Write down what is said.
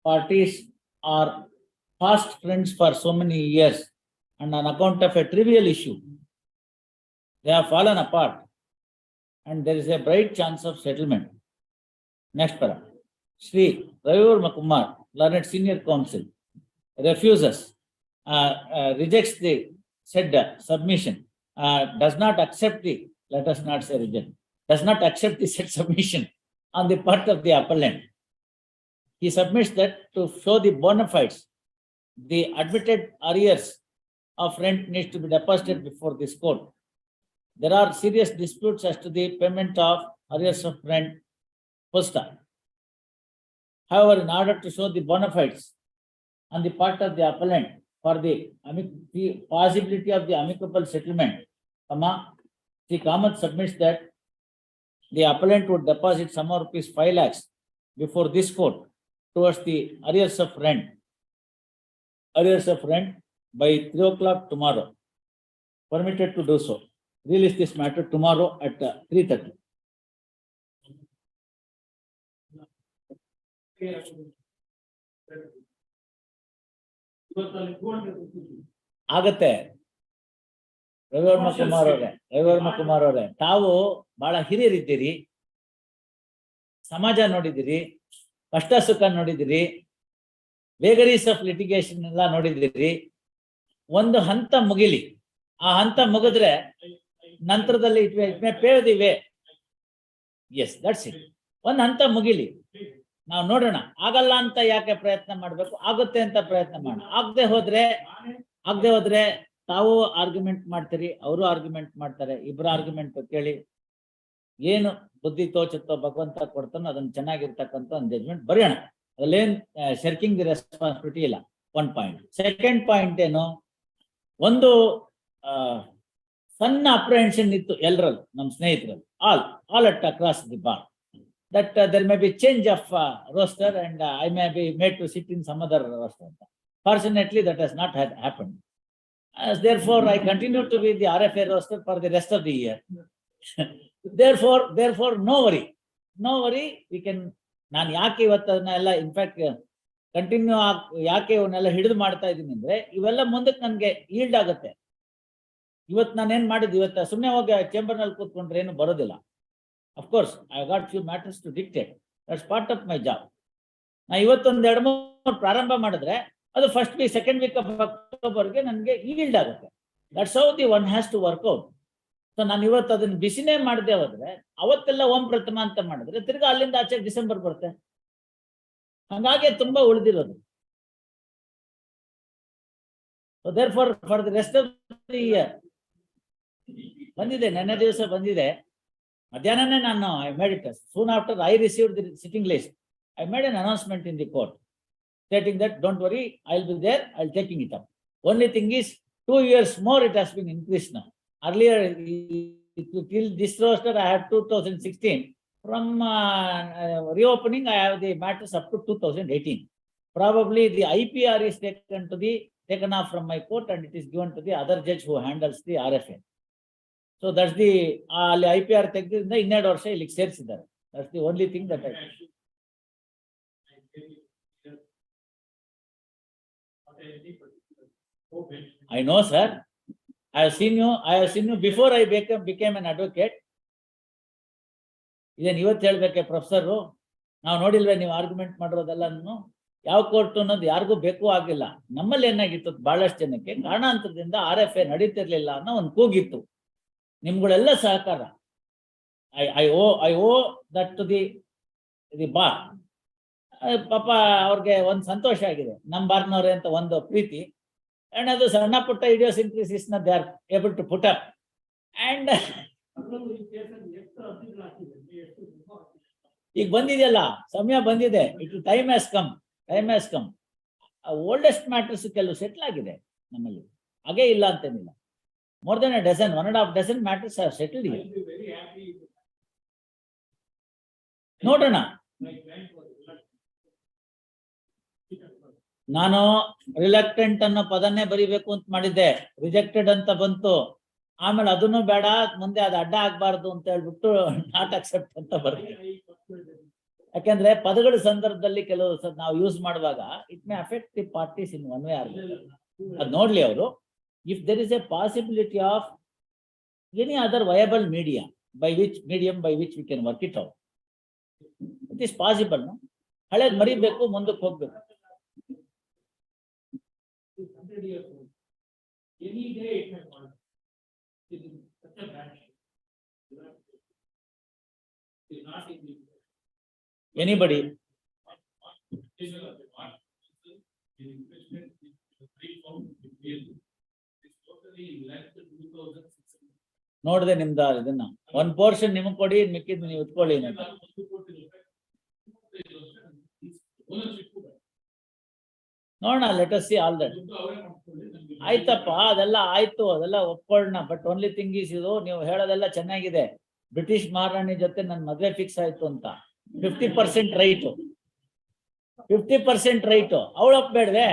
parties are past friends for so many years, and on account of a trivial issue, they have fallen apart, and there is a bright chance of settlement. Next para. Sri Ravivarma Kumar, learned senior counsel, refuses, rejects the said submission, does not accept the, let us not say reject, does not accept the said submission on the part of the appellant. He submits that to show the bona fides, the admitted arrears of rent needs to be deposited before this court. There are serious disputes as to the payment of arrears of rent posta. However, in order to show the bona fides on the part of the appellant for the possibility of the amicable settlement, the Kamath submits that the appellant would deposit some more rupees 5 lakhs before this court towards the arrears of rent by 3 o'clock tomorrow. Permitted to do so. Release this matter tomorrow at 3:30. ಆಗತ್ತೆ ರವಿವರ್ಮ ಕುಮಾರ್ ಅವರೇ, ತಾವು ಬಹಳ ಹಿರಿಯರಿದ್ದೀರಿ, ಸಮಾಜ ನೋಡಿದಿರಿ, ಕಷ್ಟ ಸುಖ ನೋಡಿದಿರಿ, ವೇಗರೀಸ್ of litigation ಎಲ್ಲ ನೋಡಿದಿರಿ. ಒಂದು ಹಂತ ಮುಗಿಲಿ, ಆ ಹಂತ ಮುಗಿದ್ರೆ ನಂತರದಲ್ಲಿ it may pave the way. Yes, that's it. ಒಂದು ಹಂತ ಮುಗಿಲಿ, ನಾವು ನೋಡೋಣ. ಆಗಲ್ಲ ಅಂತ ಯಾಕೆ ಪ್ರಯತ್ನ ಮಾಡ್ಬೇಕು, ಆಗುತ್ತೆ ಅಂತ ಪ್ರಯತ್ನ ಮಾಡೋಣ. ಆಗದೆ ಹೋದ್ರೆ ತಾವು ಆರ್ಗ್ಯುಮೆಂಟ್ ಮಾಡ್ತೀರಿ, ಅವರು ಆರ್ಗ್ಯುಮೆಂಟ್ ಮಾಡ್ತಾರೆ. ಇಬ್ಬರ ಆರ್ಗ್ಯುಮೆಂಟ್ ಕೇಳಿ ಏನು ಬುದ್ಧಿ ತೋಚುತ್ತೋ ಭಗವಂತ ಕೊಡ್ತಾನೋ ಅದನ್ನ ಚೆನ್ನಾಗಿರ್ತಕ್ಕಂಥ ಒಂದು ಜಡ್ಜ್ಮೆಂಟ್ ಬರೆಯೋಣ. ಅಲ್ಲೇನ್ ಶರ್ಕಿಂಗ್ ದಿ ರೆಸ್ಪಾನ್ಸಿಬಿಲಿಟಿ ಇಲ್ಲ. 1 ಪಾಯಿಂಟ್. ಸೆಕೆಂಡ್ ಪಾಯಿಂಟ್ ಏನು, ಒಂದು ಸಣ್ಣ ಅಪ್ರಹೆನ್ಷನ್ ಇತ್ತು ಎಲ್ಲರಲ್ಲೂ, ನಮ್ಮ ಸ್ನೇಹಿತರಲ್ಲಿ, all at across the bar, that there may be change of roster and I may be made to sit in some other roster. Fortunately, that has not happened. Therefore, I continue to be the RFA roster for the rest of the year. therefore, no worry. We can. ನಾನು ಯಾಕೆ ಇವತ್ತನ್ನೆಲ್ಲ in fact continue ಯಾಕೆ ಇವನ್ನೆಲ್ಲ ಹಿಡಿದು ಮಾಡ್ತಾ ಇದ್ದೀನಿ ಅಂದ್ರೆ, ಇವೆಲ್ಲ ಮುಂದಕ್ಕೆ ನನಗೆ ಈಲ್ಡ್ ಆಗುತ್ತೆ. ಇವತ್ತು ನಾನೇನ್ ಮಾಡಿದ್ದು, ಇವತ್ತು ಸುಮ್ಮನೆ ಹೋಗಿ ಚೇಂಬರ್ನಲ್ಲಿ ಕೂತ್ಕೊಂಡ್ರೆ ಏನು ಬರೋದಿಲ್ಲ. Of course, I got few matters to dictate. That's part of my job. ನಾ ಇವತ್ತೊಂದು 2-3 ಪ್ರಾರಂಭ ಮಾಡಿದ್ರೆ ಅದು first week, second week of ಅಕ್ಟೋಬರ್ಗೆ ನನಗೆ ಈಲ್ಡ್ ಆಗುತ್ತೆ. That's how the one has to work out. So ನಾನು ಇವತ್ತು ಅದನ್ನ ಬಿಸಿನೇ ಮಾಡದೆ ಹೋದ್ರೆ, ಅವತ್ತೆಲ್ಲ ಓಂ ಪ್ರಥಮ ಅಂತ ಮಾಡಿದ್ರೆ ತಿರ್ಗಾ ಅಲ್ಲಿಂದ ಆಚೆ ಡಿಸೆಂಬರ್ ಬರುತ್ತೆ. ಹಂಗಾಗಿ ತುಂಬಾ ಉಳಿದಿರೋದು. So therefore for the rest of the year ಬಂದಿದೆ, ನೆನ್ನೆ ದಿವಸ ಬಂದಿದೆ. ಮಧ್ಯಾಹ್ನನೇ ನಾನು I made it soon after I received the sitting list. I made an announcement in the court stating that don't worry, I'll be there, I'll taking it up. Only thing is 2 years more it has been increased now. Earlier till this roster I had 2016. From reopening I have the matters up to 2018. Probably the IPR is taken off from my court and it is given to the other judge who handles the RFA. So that's the IPR ತೆಗೆದ್ರಿಂದ 12 ವರ್ಷ ಇಲ್ಲಿಗೆ ಸೇರಿಸಿದ್ದಾರೆ. That's the only thing that I know, sir. I have seen you before I became an advocate. ಇದನ್ನು ಇವತ್ತು ಹೇಳ್ಬೇಕೆ professor, ನಾವು ನೋಡಿಲ್ವೇ ನೀವು argument ಮಾಡಿರೋದೆಲ್ಲನೂ? ಯಾವ court ಅನ್ನೋದು ಯಾರಿಗೂ ಬೇಕು ಆಗಿಲ್ಲ. ನಮ್ಮಲ್ಲಿ ಏನಾಗಿತ್ತು, ಬಹಳಷ್ಟು ಜನಕ್ಕೆ ಕಾರಣಾಂತರದಿಂದ RFA ನಡೀತಿರ್ಲಿಲ್ಲ ಅನ್ನೋ ಒಂದು ಕೂಗಿತ್ತು. ನಿಮ್ಗಳೆಲ್ಲ ಸಹಕಾರ. I owe that to the bar. ಪಾಪ ಅವ್ರಿಗೆ ಒಂದು ಸಂತೋಷ ಆಗಿದೆ, ನಮ್ಮ ಬಾರ್ನವ್ರೆ ಅಂತ ಒಂದು ಪ್ರೀತಿ. ಅಂಡ್ ಅದು ಸಣ್ಣ ಪುಟ್ಟ ಇಡಿಯೋಸಿಂಕ್ರಸಿಸ್ ನ they are able to put up. And ಈಗ ಬಂದಿದೆಯಲ್ಲ, ಸಮಯ ಬಂದಿದೆ. It time has come. Oldest matters ಕೆಲವು ಸೆಟ್ಲ್ ಆಗಿದೆ ನಮ್ಮಲ್ಲಿ, ಹಾಗೆ ಇಲ್ಲ ಅಂತೇನಿಲ್ಲ. More than a dozen, 1.5 dozen matters have settled here. ನೋಡೋಣ. ನಾನು ರಿಲಕ್ಟೆಂಟ್ ಅನ್ನೋ ಪದನ್ನೇ ಬರಿಬೇಕು ಅಂತ ಮಾಡಿದ್ದೆ, ರಿಜೆಕ್ಟೆಡ್ ಅಂತ ಬಂತು. ಆಮೇಲೆ ಅದನ್ನು ಬೇಡ, ಮುಂದೆ ಅದು ಅಡ್ಡ ಆಗ್ಬಾರ್ದು ಅಂತ ಹೇಳ್ಬಿಟ್ಟು ನಾಟ್ ಅಕ್ಸೆಪ್ಟ್ ಅಂತ ಬರ್ತೀನಿ. ಯಾಕೆ ಯಾಕೆಂದ್ರೆ ಪದಗಳ ಸಂದರ್ಭದಲ್ಲಿ ಕೆಲವು ನಾವು ಯೂಸ್ ಮಾಡುವಾಗ it may affect the parties in one way or ಅದ್ ನೋಡ್ಲಿ ಅವರು. If there is a possibility of any other viable medium by which we can work it out, it is possible. No, ಹಳೇದ್ ಮರಿಬೇಕು, ಮುಂದಕ್ಕೆ ಹೋಗ್ಬೇಕು. Anybody? ನೋಡಿದೆ ನಿಮ್ದ ಇದನ್ನ ಒಂದ್ portion ನಿಮಗ್ ಕೊಡಿ, ಮಿಕ್ಕಿದ್ ನೀವು ಇಟ್ಕೊಳ್ಳಿ. ನೋಡೋಣ, let us see all that. ಆಯ್ತಪ್ಪ, ಅದೆಲ್ಲ ಆಯ್ತು, ಅದೆಲ್ಲ ಒಪ್ಕೊಳ್ಳೋಣ. ಬಟ್ ಓನ್ಲಿ ಥಿಂಗ್ ಈಸ್ ಇದು, ನೀವು ಹೇಳೋದೆಲ್ಲ ಚೆನ್ನಾಗಿದೆ. ಬ್ರಿಟಿಷ್ ಮಹಾರಾಣಿ ಜೊತೆ ನನ್ ಮದ್ವೆ ಫಿಕ್ಸ್ ಆಯ್ತು ಅಂತ 50% ರೈಟು, 50% ರೈಟು ಅವಳು ಒಪ್ಬೇಡ್ವೆ.